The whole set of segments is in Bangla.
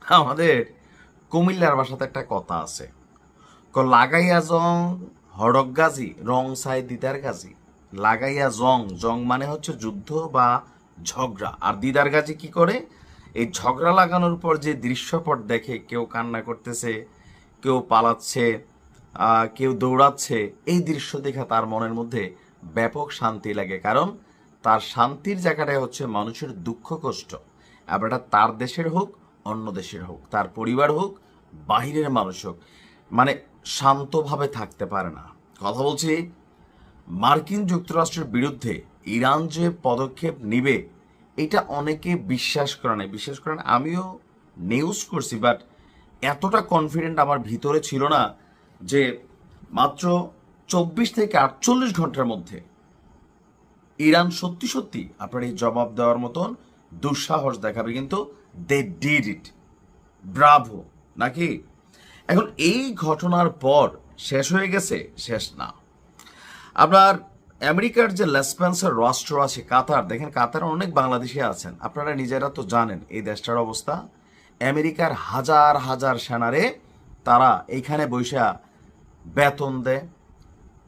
আমাদের কুমিল্লার ভাষাতে একটা কথা আছে, লাগাইয়া জং হড়ক গাজী রং সাই দিদার গাজী। লাগাইয়া জং, জং মানে হচ্ছে যুদ্ধ বা ঝগড়া, আর দিদার গাজী কি করে, এই ঝগড়া লাগানোর পর যে দৃশ্যপট দেখে, কেউ কান্না করতেছে, কেউ পালাচ্ছে, কেউ দৌড়াচ্ছে, এই দৃশ্য দেখে তার মনের মধ্যে ব্যাপক শান্তি লাগে। কারণ তার শান্তির জায়গাটাই হচ্ছে মানুষের দুঃখ কষ্ট। এবার এটা তার দেশের হোক, অন্য দেশের হোক, তার পরিবার হোক, বাহিরের মানুষ হোক, মানে শান্তভাবে থাকতে পারে না। কথা বলছি, মার্কিন যুক্তরাষ্ট্রের বিরুদ্ধে ইরান যে পদক্ষেপ নিবে, এটা অনেকে বিশ্বাস করে না। বিশেষ করে আমিও নিউজ করছি, বাট এতটা কনফিডেন্ট আমার ভিতরে ছিল না যে মাত্র 24 থেকে 48 ঘন্টার মধ্যে ইরান সত্যি সত্যি আপনার এই জবাব দেওয়ার মতন দুঃসাহস দেখাবে। কিন্তু দে ডিড ইট, ব্রাভো নাকি? এখন এই ঘটনার পর শেষ হয়ে গেছে? শেষ না। আপনার আমেরিকার যে লেসপেন্সার রাষ্ট্র আছে কাতার, দেখেন কাতারে অনেক বাংলাদেশি আছেন, আপনারা নিজেরা তো জানেন এই দেশটার অবস্থা। আমেরিকার হাজার হাজার সেনারে তারা এইখানে বৈশা বেতন দেয়,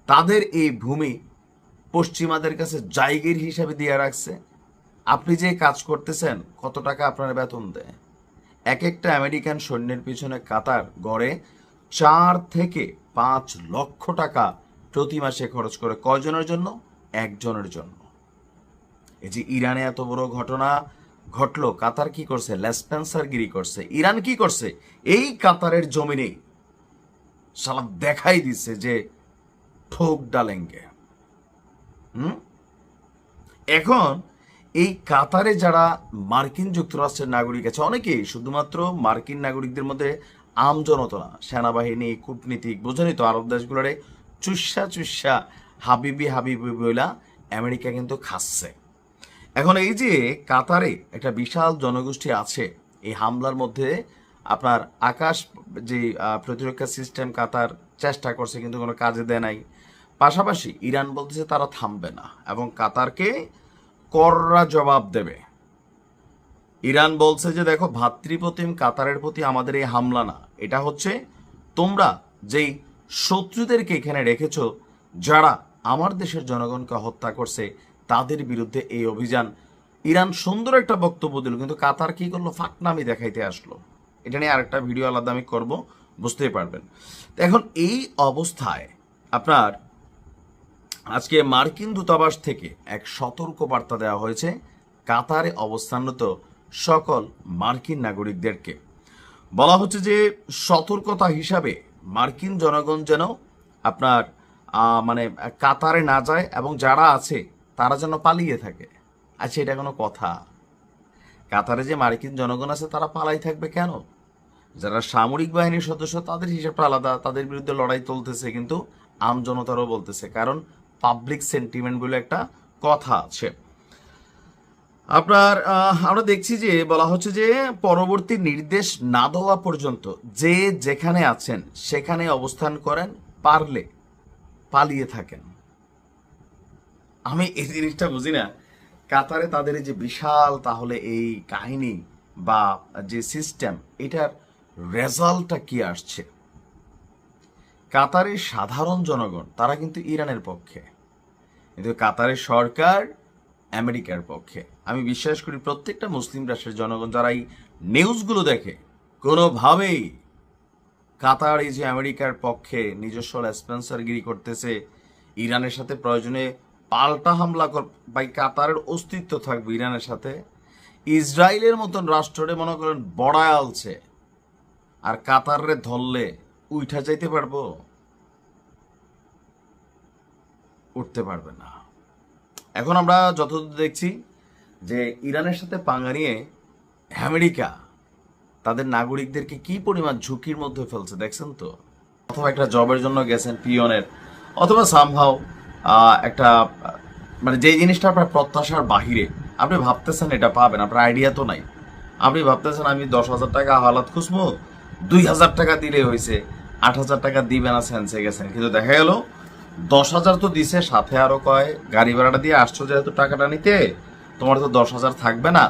তাদের এই ভূমি পশ্চিমাদের কাছে জায়গির হিসাবে দিয়ে রাখছে। আপনি যে কাজ করতেছেন, কত টাকা আপনার বেতন দেয়? এক একটা আমেরিকান সৈন্যের পিছনে কাতার গড়ে 4 থেকে 5 লক্ষ টাকা প্রতি মাসে খরচ করে। কয়জনের জন্য? একজনের জন্য। এই যে ইরানে এত বড় ঘটনা ঘটলো, কাতার কি করছে? লেসপেন্সারগিরি করছে। ইরান কি করছে? এই কাতারের জমিনে সালা দেখাই দিচ্ছে যে ঠোক ডালেঙ্গে। এখন এই কাতারে যারা মার্কিন যুক্তরাষ্ট্রের নাগরিক আছে, অনেকেই শুধুমাত্র মার্কিন নাগরিকদের মধ্যে আমজনতা না, সেনাবাহিনী, কূটনীতিক, বোঝেনি তো আরব দেশগুলোরে চুষা চুষা হাবিবি হাবিবি বইলা আমেরিকা কিন্তু খাচ্ছে। এখন এই যে কাতারে একটা বিশাল জনগোষ্ঠী আছে, এই হামলার মধ্যে আপনার আকাশ যে প্রতিরক্ষা সিস্টেম কাতার চেষ্টা করছে কিন্তু কোনো কাজে দেয় নাই। পাশাপাশি ইরান বলতেছে তারা থামবে না এবং কাতারকে কড়া জবাব দেবে। ইরান বলছে যে দেখো, ভাতৃপ্রতিম কাতারের প্রতি আমাদের এই হামলা না, এটা হচ্ছে তোমরা যেই শত্রুদেরকে এখানে রেখেছো, যারা আমার দেশের জনগণকে হত্যা করছে, তাদের বিরুদ্ধে এই অভিযান। ইরান সুন্দর একটা বক্তব্য দিল, কিন্তু কাতার কি করলো? ফাঁকনামি দেখাইতে আসলো। এটা নিয়ে আরেকটা ভিডিও আলাদা আমি করবো, বুঝতেই পারবেন। এখন এই অবস্থায় আপনার আজকে মার্কিন দূতাবাস থেকে এক সতর্ক বার্তা দেওয়া হয়েছে কাতারে অবস্থানরত সকল মার্কিন নাগরিকদেরকে। বলা হচ্ছে যে সতর্কতা হিসাবে মার্কিন জনগণ যেন আপনার মানে কাতারে না যায় এবং যারা আছে তারা যেন পালিয়ে থাকে। আচ্ছা, এটা কোনো কথা? কাতারে যে মার্কিন জনগণ আছে তারা পালাই থাকবে কেন? যারা সামরিক বাহিনীর সদস্য তাদের হিসাবটা আলাদা, তাদের বিরুদ্ধে লড়াই চলতেছে, কিন্তু আমজনতারও বলতেছে, কারণ পাবলিক সেন্টিমেন্ট বলে একটা কথা আছে। আপনার আমরা দেখছি যে বলা হচ্ছে যে পরবর্তী নির্দেশ না দেওয়া পর্যন্ত যে যেখানে আছেন সেখানে অবস্থান করেন, পারলে পালিয়ে থাকেন। আমি এই জিনিসটা বুঝি না, কাতারে তাদের যে বিশাল তাহলে এই কাহিনী বা যে সিস্টেম, এটার রেজাল্টটা কি আসছে? কাতারের সাধারণ জনগণ তারা কিন্তু ইরানের পক্ষে, কিন্তু কাতারের সরকার আমেরিকার পক্ষে। আমি বিশ্বাস করি প্রত্যেকটা মুসলিম রাষ্ট্রের জনগণ যারা এই নিউজগুলো দেখে, কোনোভাবেই কাতার এই যে আমেরিকার পক্ষে নিজস্ব লেসপেন্সারগিরি করতেছে, ইরানের সাথে প্রয়োজনে পাল্টা হামলা বা কাতারের অস্তিত্ব থাকবে ইরানের সাথে। ইসরায়েলের মতন রাষ্ট্রে মনে করেন বড়ায় আলছে, আর কাতারে ধরলে উঠা যাইতে পারবো? উঠতে পারবে না। এখন আমরা যতদূর দেখছি যে ইরানের সাথে পাঙ্গা নিয়ে আমেরিকা তাদের নাগরিকদেরকে কি পরিমাণ ঝুঁকির মধ্যে ফেলছে দেখছেন তো। অথবা একটা জবের জন্য গেছেন পিয়নের, অথবা সামহাও একটা মানে যে জিনিসটা আপনার প্রত্যাশার বাহিরে, আপনি ভাবতেছেন এটা পাবেন, আপনার আইডিয়া তো নাই। আপনি ভাবতেছেন আমি 10,000 টাকা হালাত খুঁজবো, 2,000 টাকা দিলে হয়েছে, 8,000 টাকা দিবে না, সেন্সে গেছেন। কিন্তু দেখা গেল 10,000 তো দিছে, সাথে আরো কয় গাড়ি ভাড়াটা দিয়ে আসছো যেহেতু টাকাটা নিতে, তোমার তো 10,000 থাকবে না,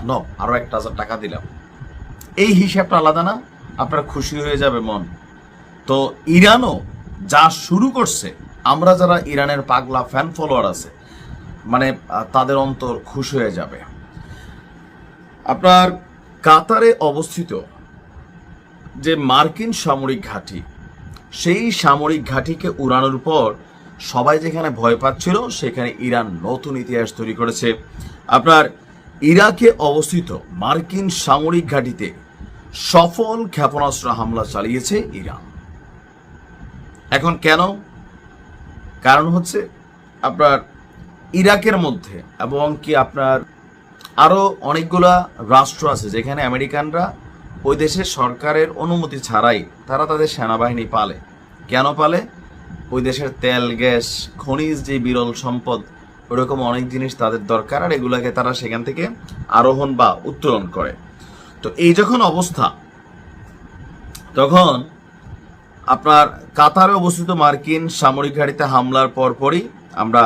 আরো 1,000 টাকা দিলাম। এই হিসাবটা আলাদা না? আপনার খুশি হয়ে যাবে মন। তো ইরানও যা শুরু করছে, আমরা যারা ইরানের পাগলা ফ্যান ফলোয়ার আছে, মানে তাদের অন্তর খুশ হয়ে যাবে। আপনার কাতারে অবস্থিত যে মার্কিন সামরিক ঘাঁটি, সেই সামরিক ঘাঁটিকে উড়ানোর পর সবাই যেখানে ভয় পাচ্ছিল, সেখানে ইরান নতুন ইতিহাস তৈরি করেছে। আপনার ইরাকে অবস্থিত মার্কিন সামরিক ঘাঁটিতে সফল ক্ষেপণাস্ত্র হামলা চালিয়েছে ইরান। এখন কেন? কারণ হচ্ছে আপনার ইরাকের মধ্যে এবং কি আপনার আরো অনেকগুলা রাষ্ট্র আছে যেখানে আমেরিকানরা ওই দেশের সরকারের অনুমতি ছাড়াই তারা তাদের সেনাবাহিনী পালে। কেন পালে? ওই দেশের তেল, গ্যাস, খনিজ যে বিরল সম্পদ, ওরকম অনেক জিনিস তাদের দরকার, আর এগুলাকে তারা সেখান থেকে আরোহণ বা উত্তোলন করে। তো এই যখন অবস্থা, তখন আপনার কাতারে অবস্থিত মার্কিন সামরিক ঘাঁটিতে হামলার পরপরই আমরা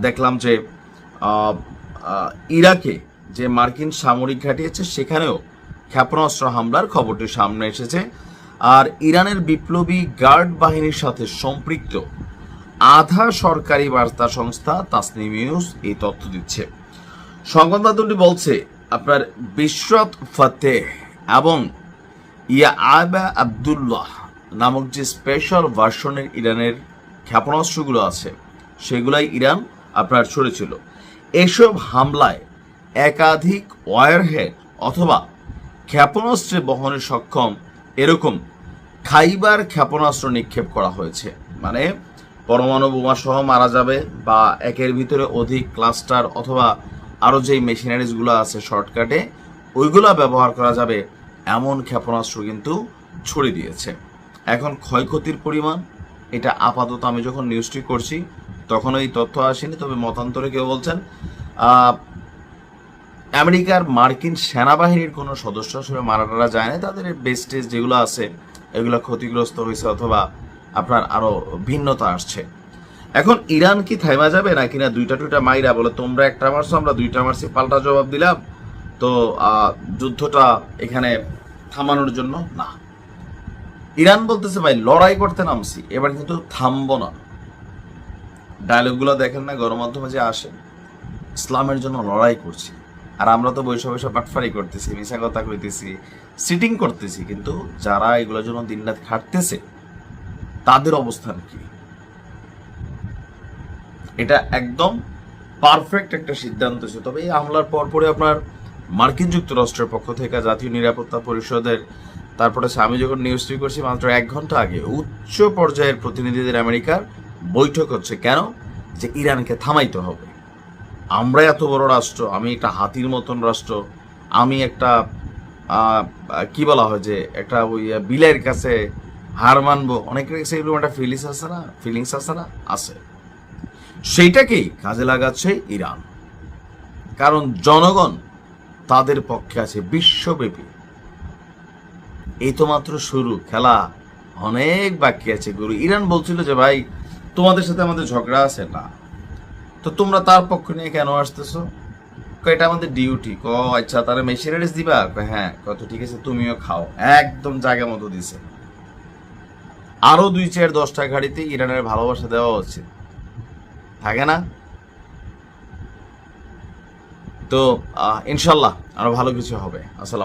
দেখলাম যে ইরাকে যে মার্কিন সামরিক ঘাঁটি আছে সেখানেও ক্ষেপণাস্ত্র হামলার খবরটি সামনে এসেছে। আর ইরানের বিপ্লবী গার্ড বাহিনীর সাথে সম্পৃক্ত আধা সরকারি বার্তা সংস্থা তাসনিম নিউজ এই তথ্য দিচ্ছে। সংবাদ মাধ্যমটি বলছে আপনার বিশরাত ফাতেহ এবং ইয়া আবা আবদুল্লাহ নামক যে স্পেশাল ভার্সনের ইরানের ক্ষেপণাস্ত্রগুলো আছে, সেগুলাই ইরান আপনার ছড়েছিল। এসব হামলায় একাধিক ওয়ারহেড অথবা ক্ষেপণাস্ত্রে বহনে সক্ষম এরকম খাইবার ক্ষেপণাস্ত্র নিক্ষেপ করা হয়েছে। মানে পরমাণু বোমা সহ মারা যাবে, বা একের ভিতরে অধিক ক্লাস্টার অথবা আরও যেই মেশিনারিজগুলো আছে শর্টকাটে, ওইগুলা ব্যবহার করা যাবে এমন ক্ষেপণাস্ত্র কিন্তু ছড়িয়ে দিয়েছে। এখন ক্ষয়ক্ষতির পরিমাণ, এটা আপাতত আমি যখন নিউজটি করছি তখন এই তথ্য আসেনি, তবে মতান্তরে কেউ বলছেন আমেরিকার মার্কিন সেনাবাহিনীর কোনো সদস্য আসলে মারা টারা যায় না, তাদের বেস্টেজ যেগুলো আছে এগুলো ক্ষতিগ্রস্ত হয়েছে অথবা আপনার আরো ভিন্নতা আসছে। এখন ইরান কি থাইমা যাবে নাকি না দুইটা টুইটা মাইরা বলে তোমরা একটা মারছো আমরা দুইটা মারছি, পাল্টা জবাব দিলাম, তো যুদ্ধটা এখানে থামানোর জন্য না। ইরান বলতেছে ভাই লড়াই করতে নামছি, এবার কিন্তু থামবো না। ডায়লগগুলো দেখেন না গণমাধ্যমে যে আসে, ইসলামের জন্য লড়াই করছি, আর আমরা তো বৈশা বৈশা পাটফারি করতেছি, মিশা কথা কইতেছি, সিটিং করতেছি, কিন্তু যারা এগুলোর জন্য দিনরাত খাটতেছে তাদের অবস্থান কি? এটা একদম পারফেক্ট একটা সিদ্ধান্ত ছিল। তবে এই হামলার পরপরে আপনার মার্কিন যুক্তরাষ্ট্রের পক্ষ থেকে জাতীয় নিরাপত্তা পরিষদের, তারপরে আমি যখন নিউজটি করছি মাত্র 1 ঘন্টা আগে, উচ্চ পর্যায়ের প্রতিনিধিদের আমেরিকার বৈঠক হচ্ছে। কেন? যে ইরানকে থামাইতে হবে। আমরা এত বড় রাষ্ট্র, আমি একটা হাতির মতন রাষ্ট্র, আমি একটা কি বলা হয় যে একটা ওই বিলের কাছে হার মানবো, অনেকের কাছে এরকম একটা ফিলিংস আছে না, আছে। সেইটাকেই কাজে লাগাচ্ছে ইরান, কারণ জনগণ তাদের পক্ষে আছে বিশ্বব্যাপী। এই তো মাত্র শুরু, খেলা অনেক বাকি আছে গুরু। ইরান বলছিল যে ভাই তোমাদের সাথে আমাদের ঝগড়া আছে না, তো তোমরা তার পক্ষ নিয়ে কেন আসতেছো? এটা আমাদের ডিউটি। আচ্ছা তারা মেশিনারিজ দিবা? হ্যাঁ। কত ঠিক আছে, তুমিও খাও। একদম জায়গা মতো দিছে। আরো 2-4-10টা গাড়িতে ইরানের ভালোবাসা দেওয়া উচিত, থাকে না? তো ইনশাল্লাহ আরো ভালো কিছু হবে। আসসালাম।